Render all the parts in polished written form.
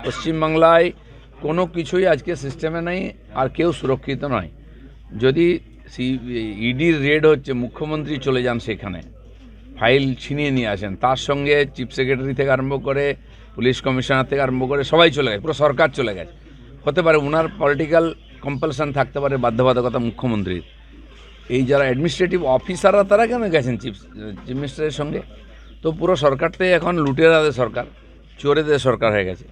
পশ্চিমবাংলায় কোনো কিছুই আজকে সিস্টেমে নেই, আর কেউ সুরক্ষিত নয়। যদি ইডির রেড হচ্ছে, মুখ্যমন্ত্রী চলে যান সেখানে, ফাইল ছিনিয়ে নিয়ে আসেন, তার সঙ্গে চিফ সেক্রেটারি থেকে আরম্ভ করে পুলিশ কমিশনার থেকে আরম্ভ করে সবাই চলে গেছে, পুরো সরকার চলে গেছে। হতে পারে ওনার পলিটিক্যাল কম্পালশন থাকতে পারে, বাধ্যবাধকতা মুখ্যমন্ত্রীর। এই যারা অ্যাডমিনিস্ট্রেটিভ অফিসাররা তারা কেন গেছেন চিফ মিনিস্টারের সঙ্গে? তো পুরো সরকারটাই এখন লুটেরাদের সরকার, চোরেদের সরকার হয়ে গেছে,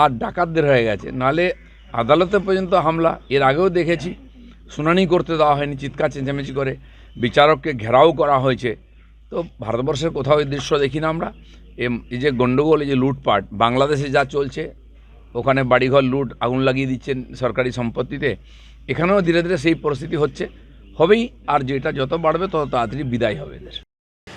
আর ডাকাতদের হয়ে গেছে। নাহলে আদালতে পর্যন্ত হামলা এর আগেও দেখেছি, শুনানি করতে দেওয়া হয়নি, চিৎকার চেঁচামেচি করে বিচারককে ঘেরাও করা হয়েছে। তো ভারতবর্ষের কোথাও এই দৃশ্য দেখি না আমরা। এই যে গণ্ডগোল, এই যে লুটপাট বাংলাদেশে যা চলছে, ওখানে বাড়িঘর লুট, আগুন লাগিয়ে দিচ্ছেন সরকারি সম্পত্তিতে, এখানেও ধীরে ধীরে সেই পরিস্থিতি হবেই। আর যেটা যত বাড়বে তত তাড়াতাড়ি বিদায় হবে এদের।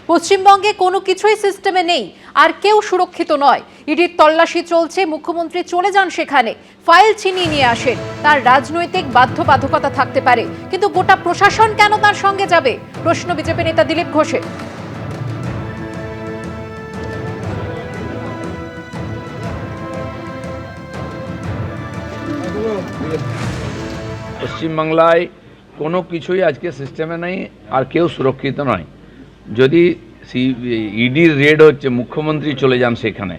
পশ্চিমবঙ্গে কোনো কিছুই সিস্টেমে নেই, আর কেউ সুরক্ষিত নয়। ইডির তল্লাশি চলছে, মুখ্যমন্ত্রী চলে যান সেখানে, ফাইল ছিনিয়ে নিয়ে আসেন। তার রাজনৈতিক বাধ্যবাধকতা থাকতে পারে, কিন্তু গোটা প্রশাসন কেন তার সঙ্গে যাবে? প্রশ্ন বিজেপি নেতা দিলীপ ঘোষের। পশ্চিমবাংলায় কোনো কিছুই আজকে সিস্টেমে নেই, আর কেউ সুরক্ষিত নয়। যদি ইডির রেড হচ্ছে, মুখ্যমন্ত্রী চলে যান সেখানে,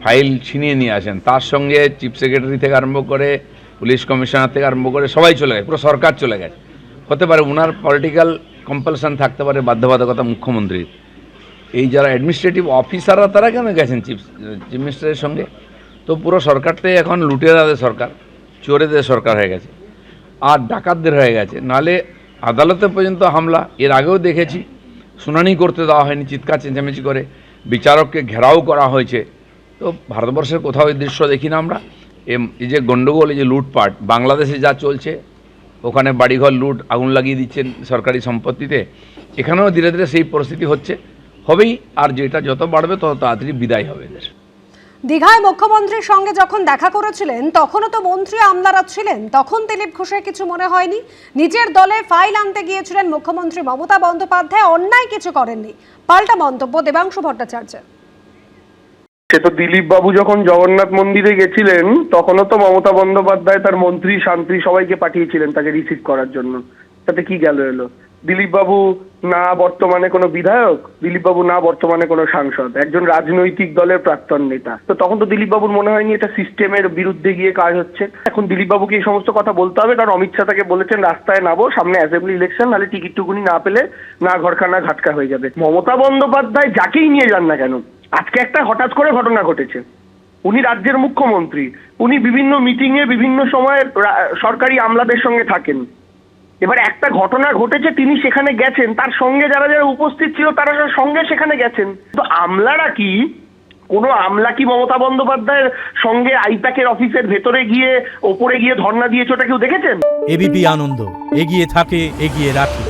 ফাইল ছিনিয়ে নিয়ে আসেন, তার সঙ্গে চিফ সেক্রেটারি থেকে আরম্ভ করে পুলিশ কমিশনার থেকে আরম্ভ করে সবাই চলে গেছে, পুরো সরকার চলে গেছে। হতে পারে ওনার পলিটিক্যাল কম্পালশন থাকতে পারে, বাধ্যবাধকতা মুখ্যমন্ত্রীর। এই যারা অ্যাডমিনিস্ট্রেটিভ অফিসাররা তারা কেন গেছেন চিফ মিনিস্টারের সঙ্গে? তো পুরো সরকারটাই এখন লুটেরাদের সরকার, চোরেদের সরকার হয়ে গেছে, আর ডাকাতদের হয়ে গেছে। নাহলে আদালতে পর্যন্ত হামলা এর আগেও দেখেছি, শুনানি করতে দেওয়া হয়নি, চিৎকার চেঁচামেচি করে বিচারককে ঘেরাও করা হয়েছে। তো ভারতবর্ষের কোথাও এই দৃশ্য দেখি না আমরা। এই যে গণ্ডগোল, এই যে লুটপাট বাংলাদেশে যা চলছে, ওখানে বাড়িঘর লুট, আগুন লাগিয়ে দিচ্ছেন সরকারি সম্পত্তিতে, এখানেও ধীরে ধীরে সেই পরিস্থিতি হবেই। আর যেটা যত বাড়বে তত তাড়াতাড়ি বিদায় হবে এদের। দীঘায় মুখ্যমন্ত্রীর সঙ্গে যখন দেখা করেছিলেন তখনও তো মন্ত্রী আমলারা ছিলেন, তখন দিলীপ ঘোষের কিছু মনে হয়নি? নিজের দলে ফাইল আনতে গিয়েছিলেন মুখ্যমন্ত্রী মমতা বন্দ্যোপাধ্যায়, অন্যায় কিছু করেননি, পাল্টা মন্তব্য দেবাংশু ভট্টাচার্যের। সে তো দিলীপ বাবু যখন জগন্নাথ মন্দিরে গেছিলেন তখনও তো মমতা বন্দ্যোপাধ্যায় তার মন্ত্রী শান্তি সবাইকে পাঠিয়েছিলেন তাকে রিসিভ করার জন্য। তাতে কি গেল এলো? দিলীপ বাবু না বর্তমানে কোনো বিধায়ক, দিলীপ বাবু না বর্তমানে কোনো সাংসদ, একজন রাজনৈতিক দলের প্রাক্তন নেতা। তো তখন তো দিলীপ বাবুর মনে হয়নি এটা সিস্টেমের বিরুদ্ধে গিয়ে কাজ হচ্ছে। এখন দিলীপ বাবুকে এই সমস্ত কথা বলতে হবে, কারণ অমিত শাহ তাকে বলেছেন রাস্তায় নামো, সামনে অ্যাসেম্বলি ইলেকশন, নাহলে টিকিট টুকুনি না পেলে না ঘরকা না ঘাটকা হয়ে যাবে। মমতা বন্দ্যোপাধ্যায় যাকেই নিয়ে যান না কেন, আজকে একটা হঠাৎ করে ঘটনা ঘটেছে। উনি রাজ্যের মুখ্যমন্ত্রী, উনি বিভিন্ন মিটিংয়ে বিভিন্ন সময় সরকারি আমলাদের সঙ্গে থাকেন। এবার একটা ঘটনা ঘটেছে, তিনি সেখানে গেছেন, তার সঙ্গে যারা যারা উপস্থিত ছিল তারা সঙ্গে সেখানে গেছেন। তো আমলারা কি, কোনো আমলা কি মমতা বন্দ্যোপাধ্যায়ের সঙ্গে আইপ্যাকের অফিসের ভেতরে গিয়ে ওপরে গিয়ে ধর্ণা দিয়েছে ওটা কেউ দেখেছেন? এবিপি আনন্দ এগিয়ে থাকে, এগিয়ে রাখে।